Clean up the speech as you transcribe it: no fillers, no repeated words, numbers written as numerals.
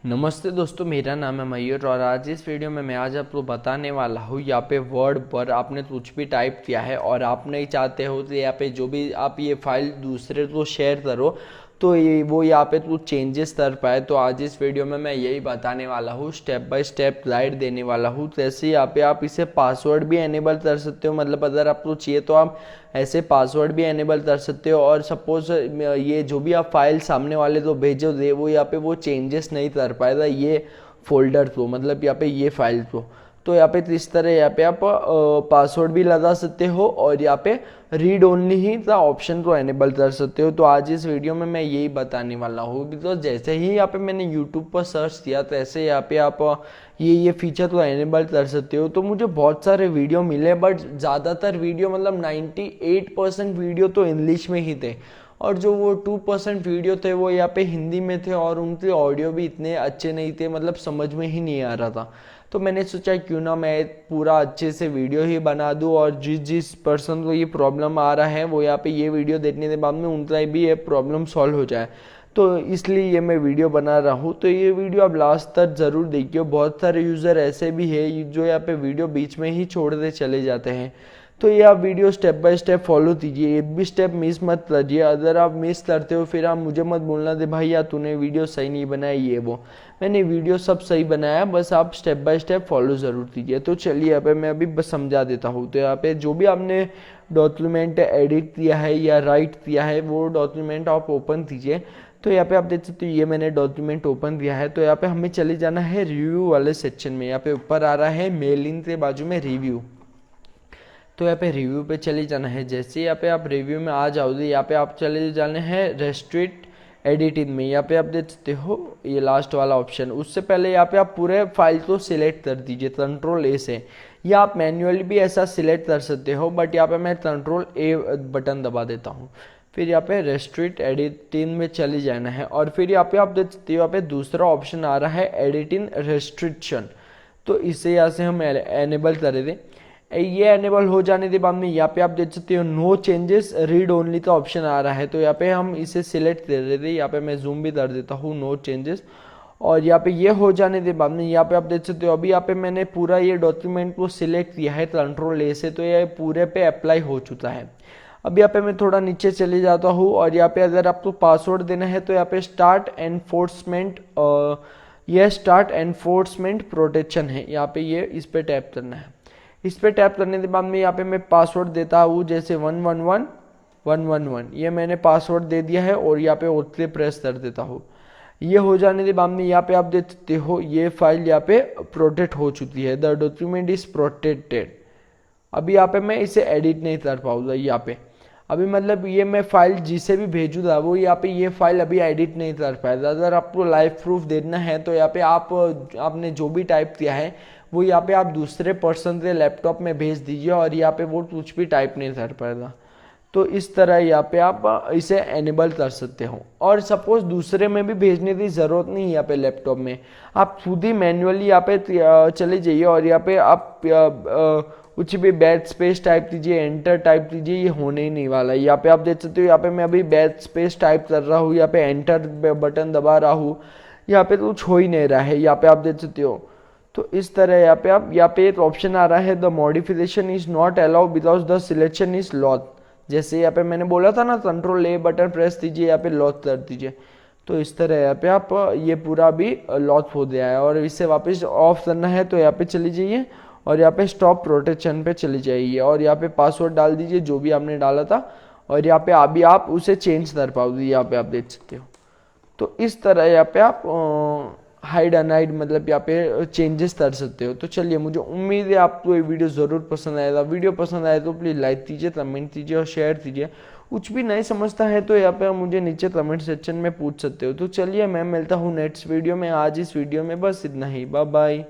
नमस्ते दोस्तों, मेरा नाम है मयूर और आज इस वीडियो में मैं आज आपको बताने वाला हूँ। यहाँ पे वर्ड पर आपने कुछ भी टाइप किया है और आप नहीं चाहते हो तो यहाँ पे जो भी आप ये फाइल दूसरे को शेयर करो तो ये वो यहाँ पे कुछ चेंजेस कर पाए। तो आज इस वीडियो में मैं यही बताने वाला हूँ, स्टेप बाय स्टेप गाइड देने वाला हूँ। जैसे यहाँ पे आप इसे पासवर्ड भी एनेबल कर सकते हो, मतलब अगर आपको चाहिए तो आप ऐसे पासवर्ड भी एनेबल कर सकते हो। और सपोज ये जो भी आप फाइल सामने वाले तो भेजोगे वो यहाँ पे वो चेंजेस नहीं कर पाएगा ये फोल्डर को, मतलब यहाँ पे ये फाइल को। तो यहाँ पे इस तरह यहाँ पे आप पासवर्ड भी लगा सकते हो और यहाँ पे रीड ओनली ही का ऑप्शन को एनेबल कर सकते हो। तो आज इस वीडियो में मैं यही बताने वाला हूँ। बिकॉज जैसे ही यहाँ पे मैंने यूट्यूब पर सर्च किया तो ऐसे यहाँ पे आप ये फीचर को एनेबल कर सकते हो। तो मुझे बहुत सारे वीडियो मिले, बट ज़्यादातर वीडियो मतलब 98% वीडियो तो इंग्लिश में ही थे और जो वो 2% वीडियो थे वो यहाँ पे हिंदी में थे और उनके ऑडियो भी इतने अच्छे नहीं थे, मतलब समझ में ही नहीं आ रहा था। तो मैंने सोचा क्यों ना मैं पूरा अच्छे से वीडियो ही बना दूँ और जिस जिस पर्सन को ये प्रॉब्लम आ रहा है वो यहाँ पे ये वीडियो देखने के बाद में उनका भी ये प्रॉब्लम सॉल्व हो जाए। तो इसलिए ये मैं वीडियो बना रहा हूँ। तो ये वीडियो आप लास्ट तक ज़रूर देखिए। बहुत सारे यूज़र ऐसे भी है जो यहाँ पे वीडियो बीच में ही छोड़ते चले जाते हैं। तो ये आप video step by step follow कीजिए, एक भी स्टेप मिस मत करिए। अगर आप मिस करते हो फिर आप मुझे मत बोलना दे भाई यार तूने वीडियो सही नहीं बनाया ये वो। मैंने वीडियो सब सही बनाया, बस आप स्टेप बाय स्टेप फॉलो ज़रूर कीजिए। तो चलिए यहाँ पे मैं अभी बस समझा देता हूँ। तो यहाँ पे जो भी आपने डॉक्यूमेंट एडिट किया है या राइट किया है वो डॉक्यूमेंट आप ओपन कीजिए। तो यहाँ पे आप देख सकते हो ये मैंने डॉक्यूमेंट ओपन किया है। तो यहाँ पे हमें चले जाना है रिव्यू वाले सेक्शन में। यहाँ पे ऊपर आ रहा है मेलिंग के बाजू में रिव्यू। तो यहाँ पे रिव्यू पे चले जाना है। जैसे यहाँ पे आप रिव्यू में आ जाओगे यहाँ पे आप चले जाने हैं रेस्ट्रिक्ट एडिटिंग में। यहाँ पे आप देख सकते हो ये लास्ट वाला ऑप्शन। उससे पहले यहाँ पे आप पूरे फाइल को सिलेक्ट कर दीजिए कंट्रोल ए से, या आप मैन्युअली भी ऐसा सिलेक्ट कर सकते हो, बट यहाँ पे मैं कंट्रोल ए बटन दबा देता हूँ। फिर यहाँ पे रेस्ट्रिक्ट एडिटिंग में चले जाना है और फिर यहाँ पे आप देख सकते हो यहाँ पे दूसरा ऑप्शन आ रहा है एडिटिंग रेस्ट्रिक्शन। तो इसे यहाँ से हम एनेबल कर दें। ये एनेबल हो जाने के बाद में यहाँ पे आप देख सकते हो नो चेंजेस रीड ओनली का ऑप्शन आ रहा है। तो यहाँ पे हम इसे सिलेक्ट कर देते हैं। यहाँ पे मैं जूम भी कर देता हूँ नो चेंजेस। और यहाँ पे ये हो जाने के बाद में यहाँ पे आप देख सकते हो अभी यहाँ पे मैंने पूरा ये डॉक्यूमेंट को सिलेक्ट किया है कंट्रोल ए से। तो ये पूरे पे अप्लाई हो चुका है। अब यहाँ पे मैं थोड़ा नीचे चले जाता हूँ और यहाँ पे अगर आपको पासवर्ड देना है तो यहाँ पे स्टार्ट एनफोर्समेंट, यह स्टार्ट एनफोर्समेंट प्रोटेक्शन है। यहाँ पे ये इस पे टैप करना है। इस पे टैप करने के बाद में यहाँ पे मैं पासवर्ड देता हूँ जैसे 111111। ये मैंने पासवर्ड दे दिया है और यहाँ पे ओके प्रेस कर देता हूँ। ये हो जाने के बाद में यहाँ पे आप देख सकते हो ये फाइल यहाँ पे प्रोटेक्ट हो चुकी है। The document is protected. अभी यहाँ पे मैं इसे एडिट नहीं कर पाऊंगा। यहाँ पे अभी मतलब ये मैं फाइल जिसे भी भेजूंगा वो यहाँ पे ये फाइल अभी एडिट नहीं कर पाएगा। अगर आपको लाइव प्रूफ देना है तो यहाँ पे आपने जो भी टाइप किया है वो यहाँ पे आप दूसरे पर्सन के लैपटॉप में भेज दीजिए और यहाँ पे वो कुछ भी टाइप नहीं कर पाएगा। तो इस तरह यहाँ पे आप इसे एनेबल कर सकते हो। और सपोज दूसरे में भी भेजने की ज़रूरत नहीं है। यहाँ पे लैपटॉप में आप खुद ही मैन्युअली यहाँ पे चले जाइए और यहाँ पे आप कुछ भी बैक स्पेस टाइप कीजिए, एंटर टाइप कीजिए, ये होने ही नहीं वाला है। यहाँ पे आप देख सकते हो यहाँ पे मैं अभी बैक स्पेस टाइप कर रहा हूँ, यहाँ पे एंटर बटन दबा रहा हूँ, यहाँ पे कुछ हो ही नहीं रहा है। यहाँ पे आप देख सकते हो। तो इस तरह यहाँ पे एक ऑप्शन आ रहा है the modification is not allow because the selection is lock. जैसे यहाँ पे मैंने बोला था ना कंट्रोल ए बटन प्रेस दीजिए, यहाँ पे लॉक कर दीजिए। तो इस तरह यहाँ पे आप ये पूरा भी लॉक हो गया है। और इसे वापस ऑफ करना है तो यहाँ पे चली जाइए और यहाँ पे स्टॉप प्रोटेक्शन पे चली जाइए और यहाँ पे पासवर्ड डाल दीजिए जो भी आपने डाला था और यहाँ पे अभी आप उसे चेंज कर पाओगे। यहाँ पे आप देख सकते हो। तो इस तरह यहाँ पे आप हाइड अनहाइड मतलब यहाँ पे चेंजेस कर सकते हो। तो चलिए, मुझे उम्मीद है आपको ये वीडियो ज़रूर पसंद आएगा। वीडियो पसंद आए तो प्लीज़ लाइक कीजिए, कमेंट कीजिए और शेयर कीजिए। कुछ भी नहीं समझता है तो यहाँ पे आप मुझे नीचे कमेंट सेक्शन में पूछ सकते हो। तो चलिए, मैं मिलता हूँ नेक्स्ट वीडियो में। आज इस वीडियो में बस इतना ही। Bye bye.